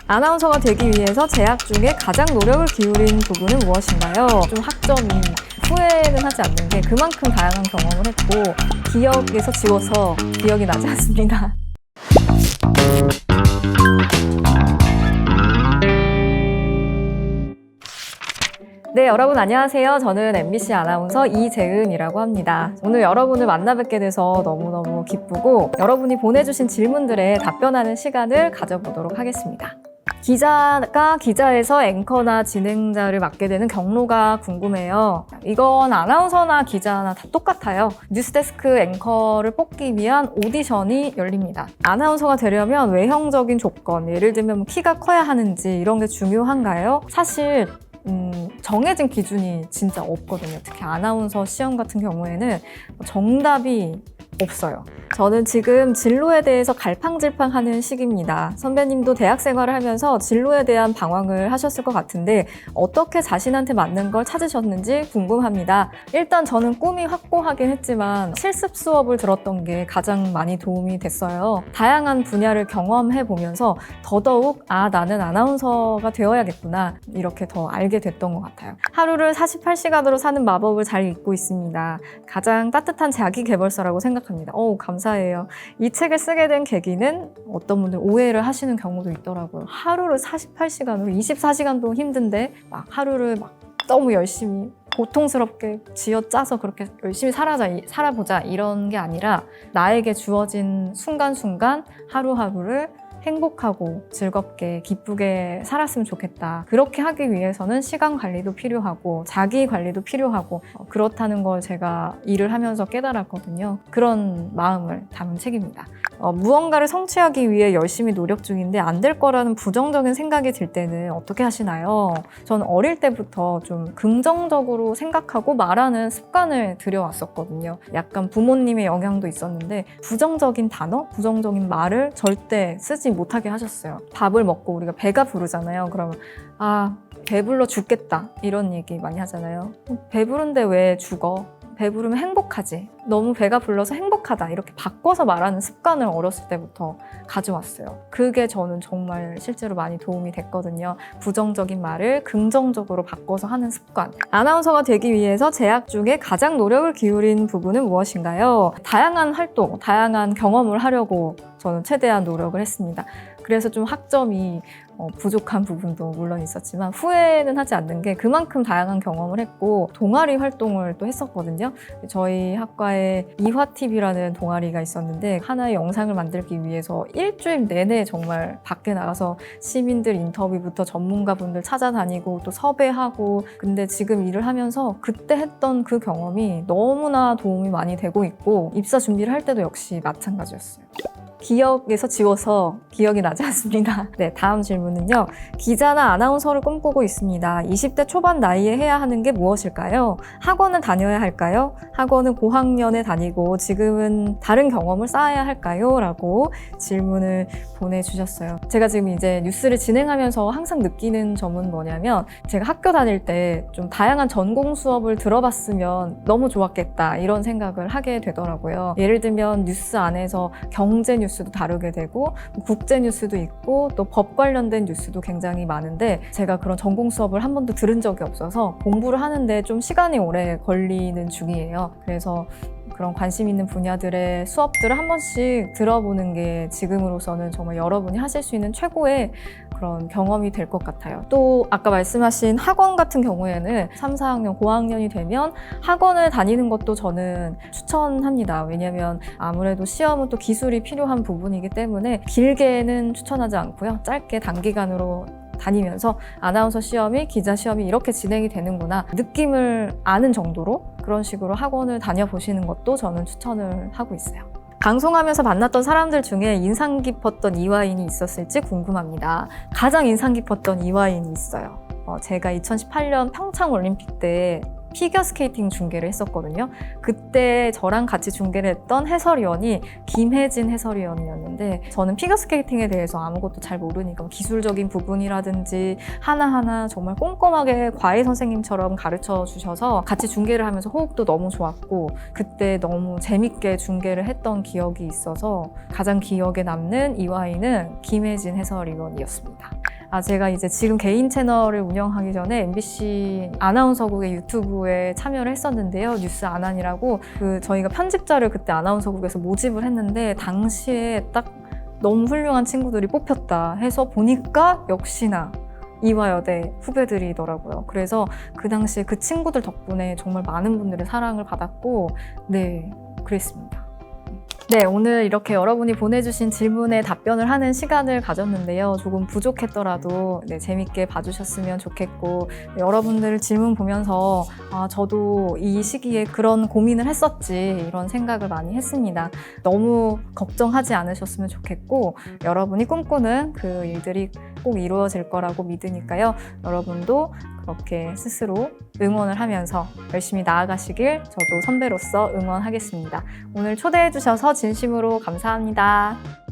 아나운서가 되기 위해서 재학 중에 가장 노력을 기울인 부분은 무엇인가요? 좀 학점이 후회는 하지 않는 게 그만큼 다양한 경험을 했고 기억에서 지워서 기억이 나지 않습니다. 네, 여러분 안녕하세요. 저는 MBC 아나운서 이재은이라고 합니다. 오늘 여러분을 만나 뵙게 돼서 너무너무 기쁘고 여러분이 보내주신 질문들에 답변하는 시간을 가져보도록 하겠습니다. 기자가 기자에서 앵커나 진행자를 맡게 되는 경로가 궁금해요. 이건 아나운서나 기자나 다 똑같아요. 뉴스데스크 앵커를 뽑기 위한 오디션이 열립니다. 아나운서가 되려면 외형적인 조건, 예를 들면 키가 커야 하는지 이런 게 중요한가요? 사실 정해진 기준이 진짜 없거든요. 특히 아나운서 시험 같은 경우에는 정답이 없어요. 저는 지금 진로에 대해서 갈팡질팡하는 시기입니다. 선배님도 대학 생활을 하면서 진로에 대한 방황을 하셨을 것 같은데 어떻게 자신한테 맞는 걸 찾으셨는지 궁금합니다. 일단 저는 꿈이 확고하긴 했지만 실습 수업을 들었던 게 가장 많이 도움이 됐어요. 다양한 분야를 경험해 보면서 더더욱 나는 아나운서가 되어야겠구나 이렇게 더 알게 됐던 것 같아요. 하루를 48시간으로 사는 마법을 잘 읽고 있습니다. 가장 따뜻한 자기계발서라고 생각합니다. 감사해요. 이 책을 쓰게 된 계기는 어떤 분들 오해를 하시는 경우도 있더라고요. 하루를 48시간으로 24시간도 힘든데 막 하루를 막 너무 열심히 고통스럽게 쥐어짜서 그렇게 열심히 살아보자 이런 게 아니라 나에게 주어진 순간순간 하루하루를 행복하고 즐겁게 기쁘게 살았으면 좋겠다. 그렇게 하기 위해서는 시간 관리도 필요하고 자기 관리도 필요하고 그렇다는 걸 제가 일을 하면서 깨달았거든요. 그런 마음을 담은 책입니다. 무언가를 성취하기 위해 열심히 노력 중인데 안 될 거라는 부정적인 생각이 들 때는 어떻게 하시나요? 저는 어릴 때부터 좀 긍정적으로 생각하고 말하는 습관을 들여왔었거든요. 약간 부모님의 영향도 있었는데 부정적인 단어, 부정적인 말을 절대 쓰지 못하게 하셨어요. 밥을 먹고 우리가 배가 부르잖아요. 그러면 배불러 죽겠다 이런 얘기 많이 하잖아요. 배부른데 왜 죽어? 배부르면 행복하지. 너무 배가 불러서 행복하다. 이렇게 바꿔서 말하는 습관을 어렸을 때부터 가져왔어요. 그게 저는 정말 실제로 많이 도움이 됐거든요. 부정적인 말을 긍정적으로 바꿔서 하는 습관. 아나운서가 되기 위해서 재학 중에 가장 노력을 기울인 부분은 무엇인가요? 다양한 활동, 다양한 경험을 하려고 저는 최대한 노력을 했습니다. 그래서 좀 학점이 부족한 부분도 물론 있었지만 후회는 하지 않는 게 그만큼 다양한 경험을 했고 동아리 활동을 또 했었거든요. 저희 학과에 이화TV라는 동아리가 있었는데 하나의 영상을 만들기 위해서 일주일 내내 정말 밖에 나가서 시민들 인터뷰부터 전문가분들 찾아다니고 또 섭외하고 근데 지금 일을 하면서 그때 했던 그 경험이 너무나 도움이 많이 되고 있고 입사 준비를 할 때도 역시 마찬가지였어요. 기억에서 지워서 기억이 나지 않습니다. 네, 다음 질문은요. 기자나 아나운서를 꿈꾸고 있습니다. 20대 초반 나이에 해야 하는 게 무엇일까요? 학원을 다녀야 할까요? 학원은 고학년에 다니고 지금은 다른 경험을 쌓아야 할까요? 라고 질문을 보내주셨어요. 제가 지금 이제 뉴스를 진행하면서 항상 느끼는 점은 뭐냐면 제가 학교 다닐 때 좀 다양한 전공 수업을 들어봤으면 너무 좋았겠다 이런 생각을 하게 되더라고요. 예를 들면 뉴스 안에서 경제 뉴스도 다루게 되고 국제 뉴스도 있고 또 법 관련된 뉴스도 굉장히 많은데 제가 그런 전공 수업을 한 번도 들은 적이 없어서 공부를 하는데 좀 시간이 오래 걸리는 중이에요. 그래서 그런 관심 있는 분야들의 수업들을 한 번씩 들어보는 게 지금으로서는 정말 여러분이 하실 수 있는 최고의 그런 경험이 될 것 같아요. 또 아까 말씀하신 학원 같은 경우에는 3, 4학년, 고학년이 되면 학원을 다니는 것도 저는 추천합니다. 왜냐하면 아무래도 시험은 또 기술이 필요한 부분이기 때문에 길게는 추천하지 않고요. 짧게 단기간으로 다니면서 아나운서 시험이 기자 시험이 이렇게 진행이 되는구나 느낌을 아는 정도로 그런 식으로 학원을 다녀보시는 것도 저는 추천을 하고 있어요. 방송하면서 만났던 사람들 중에 인상 깊었던 이화인이 있었을지 궁금합니다. 가장 인상 깊었던 이화인이 있어요. 제가 2018년 평창올림픽 때 피겨스케이팅 중계를 했었거든요. 그때 저랑 같이 중계를 했던 해설위원이 김혜진 해설위원이었는데 저는 피겨스케이팅에 대해서 아무것도 잘 모르니까 기술적인 부분이라든지 하나하나 정말 꼼꼼하게 과외 선생님처럼 가르쳐 주셔서 같이 중계를 하면서 호흡도 너무 좋았고 그때 너무 재밌게 중계를 했던 기억이 있어서 가장 기억에 남는 EY는 김혜진 해설위원이었습니다. 제가 이제 지금 개인 채널을 운영하기 전에 MBC 아나운서국의 유튜브에 참여를 했었는데요. 뉴스 아난이라고 저희가 편집자를 그때 아나운서국에서 모집을 했는데 당시에 딱 너무 훌륭한 친구들이 뽑혔다 해서 보니까 역시나 이화여대 후배들이더라고요. 그래서 그 당시에 그 친구들 덕분에 정말 많은 분들의 사랑을 받았고 네, 그랬습니다. 네, 오늘 이렇게 여러분이 보내주신 질문에 답변을 하는 시간을 가졌는데요. 조금 부족했더라도 재밌게 봐주셨으면 좋겠고 여러분들 질문 보면서 저도 이 시기에 그런 고민을 했었지 이런 생각을 많이 했습니다. 너무 걱정하지 않으셨으면 좋겠고 여러분이 꿈꾸는 그 일들이 꼭 이루어질 거라고 믿으니까요. 여러분도 그렇게 스스로 응원을 하면서 열심히 나아가시길 저도 선배로서 응원하겠습니다. 오늘 초대해 주셔서 진심으로 감사합니다.